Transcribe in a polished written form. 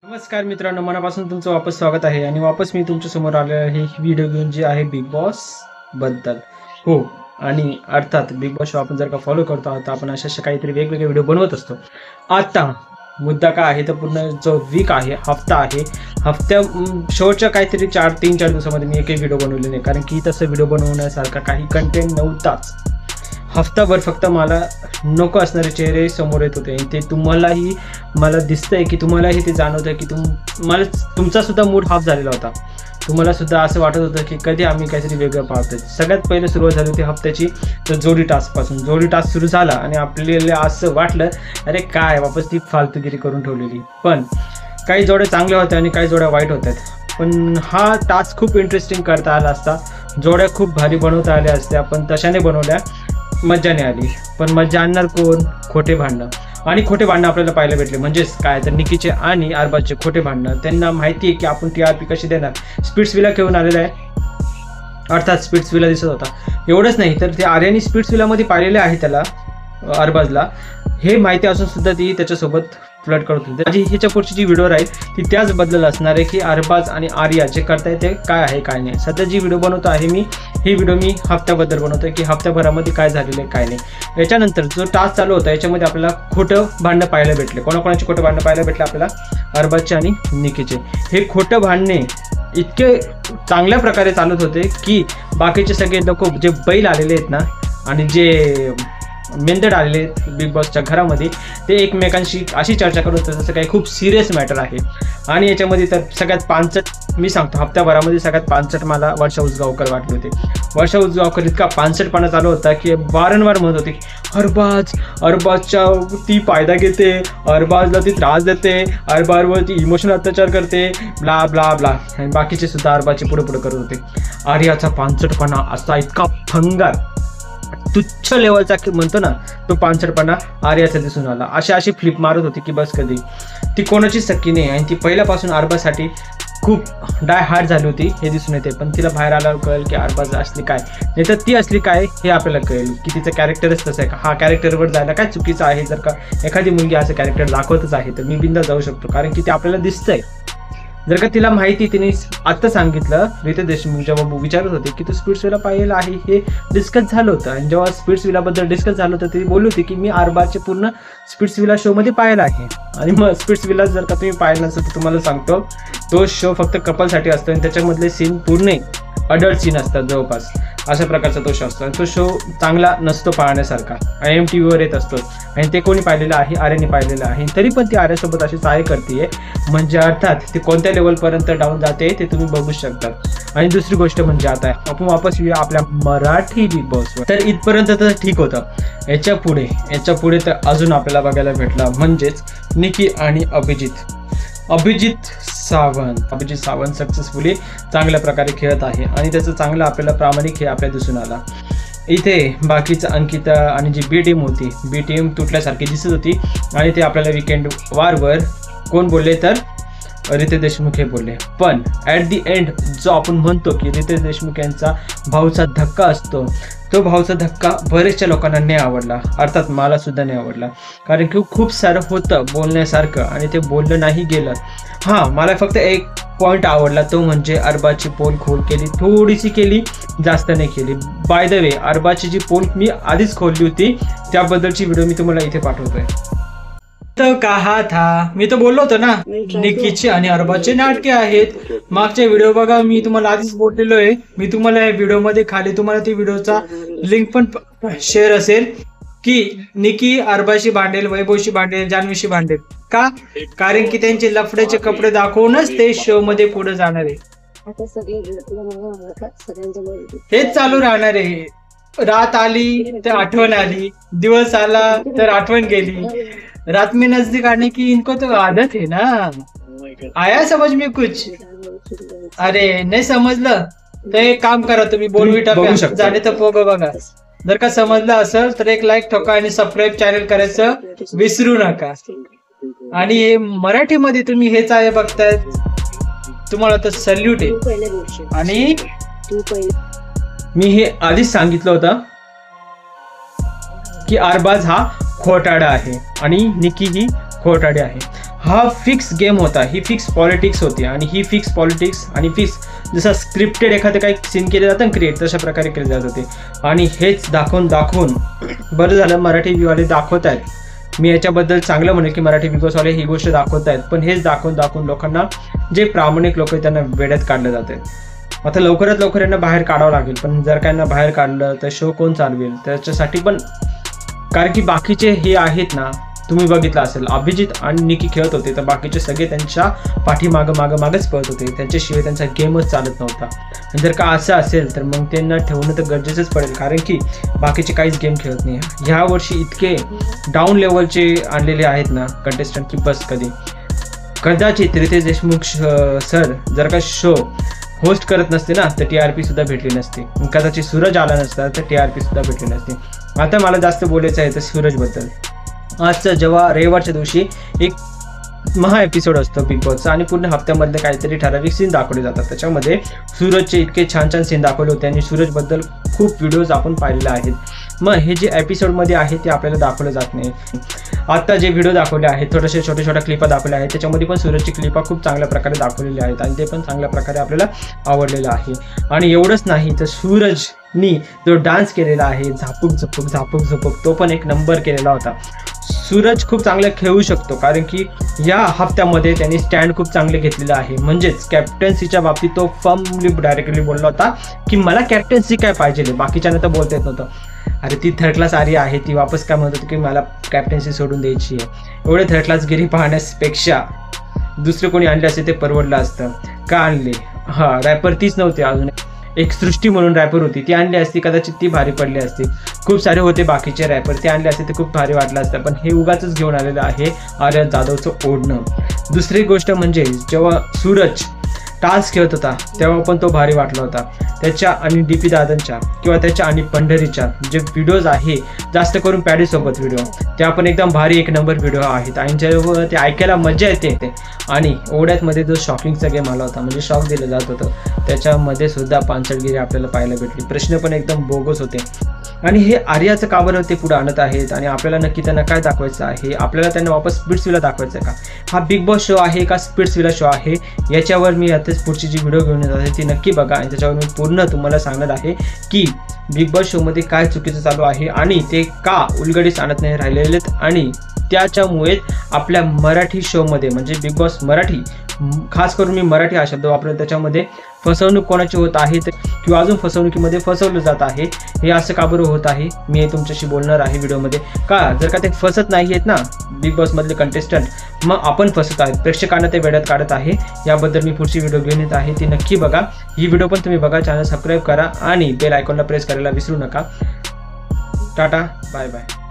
नमस्कार मित्रांनो, मनापासून तुमचं वापस स्वागत आहे आणि वापस मी तुमच्या समोर आलेलो आहे व्हिडिओ घेऊन जे आहे बिग बॉस बद्दल. हो, आणि अर्थात बिग बॉस शो आपण जर का फॉलो करतो आहोत, आपण अशा काहीतरी वेगवेगळे व्हिडिओ बनवत असतो. आता मुद्दा काय आहे तर पूर्ण जो वीक आहे, हफ्ता आहे, शोच्या काहीतरी 3-4 दिवसामध्ये मी एकही व्हिडिओ बनवले नाही, कारण की तसं व्हिडिओ बनवण्यासारखा काही कंटेंट नव्हताच. हफ्ताभर फक्त मला नको असणारे चेहरे समोर येत होते. ते तुम्हालाही मला दिसतंय की तुम्हालाही ते जाणवतं की तुमचासुद्धा मूड हाफ झालेला होता. तुम्हालासुद्धा असं वाटत होतं की कधी आम्ही काहीतरी वेगळं पाहतोय. सगळ्यात पहिले सुरुवात झाली होती हफ्त्याची तर जोडी टास्कपासून. जोडी टास्क सुरू झाला आणि आपल्याला असं वाटलं अरे काय वापस ती फालतूगिरी करून ठेवलेली. पण काही जोड्या चांगल्या होत्या आणि काही जोड्या वाईट होत्या. पण हा टास्क खूप इंटरेस्टिंग करता आला असता. जोड्या खूप भारी बनवता आल्या असत्या, पण तशाने बनवल्या मज्जा नाही आली. पण मज्जा आणणार कोण? खोटे भांडणं. आणि खोटे भांडणं आपल्याला पाहायला भेटले. म्हणजेच काय तर निकीचे आणि अरबाजचे खोटे भांडणं. त्यांना माहिती आहे की आपण TRP कशी देणार. स्पिट्सविला खेळून आलेला आहे, अर्थात स्पिट्सविला दिसत होता. एवढंच नाही तर ते आर्याने स्पिट्सविलामध्ये पाहिलेले आहे त्याला, अरबाजला हे माहिती असून सुद्धा ती त्याच्यासोबत फ्लर्ट करत होती. त्याची ह्याच्या पुढची जी व्हिडिओ राहील ती त्याच बद्दल असणार आहे की अरबाज आणि आर्या जे करताय ते काय आहे काय नाही. सध्या जी व्हिडिओ बनवतो आहे ही व्हिडिओ मी हफ्त्याबद्दल बनवतो की हफ्त्याभरामध्ये काय झालेलं आहे काय नाही. याच्यानंतर जो टास्क चालू होता याच्यामध्ये आपल्याला खोटं भांडणं पाहायला भेटले. कोणाकोणाची खोटं भांडणं पाहायला भेटले आपल्याला? अरबाजचे आणि निकीचे. हे खोटं भांडणे इतके चांगल्या प्रकारे चालत होते की बाकीचे सगळे लोक जे बैल आलेले आहेत ना आणि जे मेंदड आलेले बिग बॉसच्या घरामध्ये ते एकमेकांशी अशी चर्चा करत होते जसं काही खूप सिरियस मॅटर आहे. आणि याच्यामध्ये तर सगळ्यात पानचट मी सांगतो, हफ्त्याभरामध्ये सगळ्यात पानचट मला वर्षा उसगावकर वाटले होते. वर्षा उसगावकर इतका पानचटपणा चालू होता की वारंवार म्हणत होते की अरबाजच्या ती फायदा घेते, अरबाजला ती त्रास देते, अरबाजवरती इमोशनल अत्याचार करते, ब्ला ब्ला ब्ला. आणि बाकीचे सुद्धा अरबाजचे पुढे करत होते. आर्याचा पानचटपणा असा इतका भंगार तुच्छ लेवलचा म्हणतो ना तो पानसटपणा आर्याचा दिसून आला. अशी फ्लिप मारत होती की बस कधी. ती कोणाची सक्की नाही आणि ती पहिल्यापासून अरबाजसाठी खूप डाय हार्ड झाली होती हे दिसून येते. पण तिला बाहेर आल्यावर कळेल की अरबाज असली काय, नाही तर ती असली काय हे आपल्याला कळेल की तिचं कॅरेक्टरच तसं आहे का. हा कॅरेक्टरवर जायला काय चुकीचं आहे? जर का एखादी मुलगी असं कॅरेक्टर दाखवतच आहे तर मी बिंदा जाऊ शकतो, कारण की ते आपल्याला दिसतंय. जर का तिला माहिती, तिने आत्ता सांगितलं, रितेश देशमुख जेव्हा विचारत होते की तू स्पिट्सविला पाहिलं आहे हे डिस्कस झालं होतं. आणि जेव्हा स्पिट्सविलाबद्दल डिस्कस झालं होतं ती बोलली होती की मी अरबाजचे पूर्ण स्पिट्सविला शोमध्ये पाहिलं आहे. आणि मग स्पिट्सविला जर का तुम्ही पाहिलं नसेल तर तुम्हाला सांगतो तो शो फक्त कपलसाठी असतो आणि त्याच्यामधले सीन पूर्ण अडल्ट सीन असतात जवळपास. अशा प्रकारचा तो शो असतो आणि तो शो चांगला नसतो पाहण्यासारखा. IMTVवर येत असतो आणि ते कोणी पाहिलेलं आहे? आर्याने पाहिलेलं आहे. तरी पण ती आर्यासोबत अशी चाळे करते, म्हणजे अर्थात ती कोणत्या लेवलपर्यंत डाऊन जाते ते तुम्ही बघू शकता. आणि दुसरी गोष्ट म्हणजे आता आपण वापस येऊया आपल्या मराठी बिग बॉसवर. तर इथपर्यंत तर ठीक होतं. याच्या पुढे तर अजून आपल्याला बघायला भेटला म्हणजेच निकी आणि अभिजित सावंत सक्सेसफुली चांगल्या प्रकारे खेळत आहे आणि त्याचं चांगलं आपल्याला प्रामाणिक खेळ आपल्याला दिसून आला. इथे बाकीचं अंकिता आणि जी बी टीम तुटल्यासारखी दिसत होती. आणि ते आपल्याला वीकेंड वारवर कोण बोलले तर रितेश देशमुख हे बोलले. पण ॲट दी एंड जो आपण म्हणतो की रितेश देशमुख यांचा भाऊचा धक्का असतो, तो भाऊचा धक्का बरेचशा लोकांना नाही आवडला, अर्थात मला सुद्धा नाही आवडला. कारण की खूप सारं होतं बोलण्यासारखं आणि ते बोललं नाही गेलं. हां, मला फक्त एक पॉईंट आवडला, तो म्हणजे अरबाजची पोल खोल केली, थोडीशी केली, जास्त नाही केली. बाय द वे अरबाजची जी पोल मी आधीच खोलली होती त्याबद्दलची व्हिडिओ मी तुम्हाला इथे पाठवतोय. तो कहा था, मी तर बोललो होतो ना निकीचे आणि अरबाजचे नाटके आहेत. मागच्या व्हिडिओ बघा, मी तुम्हाला आधीच बोललेलो आहे. मी तुम्हाला या व्हिडिओमध्ये खाली तुम्हाला ती व्हिडिओचा लिंक पण शेअर असेल की निकी अरबाजशी भांडेल, वैभवशी भांडेल, जान्हवीशी भांडेल. का? कारण की त्यांचे लफड्याचे कपडे दाखवूनच ते शो मध्ये पुढे जाणार आहे. हेच चालू राहणार आहे. रात आली तर आठवण आली, दिवस आला तर आठवण गेली. रात में नजदीक आने की इनको तो आदत है ना. आया समझ में कुछ? अरे नाही समजलं तर एक काम करा, तुम्ही बोलविटा जाणे तर पोग बघा. जर का समजलं असेल तर एक लाईक ठोका आणि सबस्क्राईब चॅनल करायचं विसरू नका. आणि हे मराठीमध्ये तुम्ही हेच आहे बघताय, तुम्हाला तर सल्यूट आहे. आणि मी हे आधीच सांगितलं होतं की अरबाज हा खोटाडा आहे आणि निकी ही खोटाडे आहे. हा फिक्स गेम होता, ही फिक्स पॉलिटिक्स होती आणि ही फिक्स पॉलिटिक्स आणि फिक्स जसं स्क्रिप्टेड एखादं काही सीन केले जातं ना क्रिएट, तशा प्रकारे केले जात होते. आणि हेच दाखवून बरं झालं मराठी वाले दाखवत आहेत. मी याच्याबद्दल चांगलं म्हणेल की मराठी बिग बॉसवाले ही गोष्ट दाखवत आहेत, पण हेच दाखवून लोकांना, जे प्रामाणिक लोक आहेत त्यांना वेड्यात काढलं जात आहे. आता लवकरात लवकर यांना बाहेर काढावं लागेल, पण जर का यांना बाहेर काढलं तर शो कोण चालवेल त्याच्यासाठी पण, कारण की बाकीचे हे आहेत ना, तुम्ही बघितलं असेल अभिजित आणि निकी खेळत होते तर बाकीचे सगळे त्यांच्या मागच पळत होते, त्यांच्याशिवाय त्यांचा गेमच चालत नव्हता. जर का असं असेल तर मग त्यांना ठेवणं तर गरजेचंच पडेल, कारण की बाकीचे काहीच गेम खेळत नाही. ह्या वर्षी इतके डाऊन लेवलचे आणलेले आहेत ना कंटेस्टंट की बस कदाचित रितेश देशमुख सर जर का शो होस्ट करत नसते ना तर TRP सुद्धा भेटली नसती. कदाचित सूरज आला नसता तर TRP सुद्धा भेटली नसती. आता मला जास्त बोलायचं आहे तर सूरजबद्दल. आजचं जेव्हा रविवारच्या दिवशी एक महा एपिसोड असतो बिग बॉसचा आणि पूर्ण हप्त्यामधले काहीतरी ठराविक सीन दाखवले जातात, त्याच्यामध्ये सूरजचे इतके छान सीन दाखवले होते आणि सूरजबद्दल खूप व्हिडिओज आपण पाहिलेले आहेत. मग हे जे एपिसोडमध्ये आहे ते आपल्याला दाखवलं जात नाही. आता जे व्हिडिओ दाखवले आहेत, थोडेसे छोट्या क्लिपा दाखवल्या आहेत, त्याच्यामध्ये पण सूरजची क्लिपा खूप चांगल्या प्रकारे दाखवलेल्या आहेत आणि ते पण चांगल्या प्रकारे आपल्याला आवडलेलं आहे. आणि एवढंच नाही तर सूरजनी जो डान्स केलेला आहे झापूक तो पण एक नंबर केलेला होता. सूरज खूप चांगलं खेळू शकतो, कारण की या हप्त्यामध्ये त्यांनी स्टँड खूप चांगले घेतलेलं आहे. म्हणजेच कॅप्टन्सीच्या बाबतीत तो फर्मली डायरेक्टली बोलला होता की मला कॅप्टन्सी काय पाहिजे, बाकीच्यांना तर बोलता येत नव्हतं. अरे ती थर्ड क्लास आर्या आहे, ती वापस काय म्हणत होती की मला कॅप्टन्सी सोडून द्यायची आहे. एवढे थर्ड क्लासगिरी पाहण्यापेक्षा दुसरे कोणी आणले असते ते परवडलं असतं. का आणले? रॅपर तीच नव्हती, अजून एक सृष्टी म्हणून रॅपर होती, ती आणली असती कदाचित ती भारी पडली असती. खूप सारे होते बाकीचे रॅपर, ते आणले असते ते खूप भारी वाटलं असतं. पण हे उगाचच घेऊन आलेलं आहे आर्या जाधवचं ओढणं. दुसरी गोष्ट म्हणजे जेव्हा सूरज टास्क खेळत होता तेव्हा पण तो भारी वाटला होता. त्याच्या आणि DP दादांच्या किंवा त्याच्या आणि पंढरीच्या जे व्हिडिओज आहे, जास्त करून पॅडीसोबत व्हिडिओ, त्या पण एकदम भारी एक नंबर व्हिडिओ आहेत आणि जेव्हा ते ऐकायला मजा येते. आणि ओढ्यातमध्ये जो शॉकिंगचा गेम आला होता, म्हणजे शॉक दिलं जात होतं, त्याच्यामध्ये सुद्धा पानसटगिरी आपल्याला पाहायला भेटली. प्रश्न पण एकदम बोगस होते. आणि हे आर्याचं का बरं ते पुढे आणत आहेत आणि आपल्याला नक्की त्यांना काय दाखवायचं आहे, आपल्याला त्यांना वापस स्पिट्सविला दाखवायचं आहे का, हा बिग बॉस शो आहे का स्पिट्सविला शो आहे, याच्यावर मी आताच पुढची जी व्हिडिओ घेऊन येत आहे ती नक्की बघा आणि त्याच्यावर मी पूर्ण तुम्हाला सांगणार आहे की बिग बॉस शोमध्ये काय चुकीचं चालू आहे आणि ते का उलगडीस आणत नाही राहिलेले आणि त्याच्यामुळे आपल्या मराठी शोमध्ये म्हणजे बिग बॉस मराठी, खास करून मी मराठी हा शब्द वापरतो, त्याच्यामध्ये फसवणूक कोणाची होत आहे किंवा अजून फसवणुकीमध्ये फसवलं जात आहे, हे असं का बरं होत आहे, मी तुमच्याशी बोलणार आहे व्हिडिओमध्ये. का जर का ते फसत नाही आहेत ना बिग बॉसमधले कंटेस्टंट, मग आपण फसत आहेत, प्रेक्षकांना ते वेड्यात काढत आहे. याबद्दल मी पुढची व्हिडिओ घेऊन येत आहे, ती नक्की बघा. ही व्हिडिओ पण तुम्ही बघा, चॅनल सबस्क्राईब करा आणि बेल आयकॉनला प्रेस करायला विसरू नका. Tata, bye bye.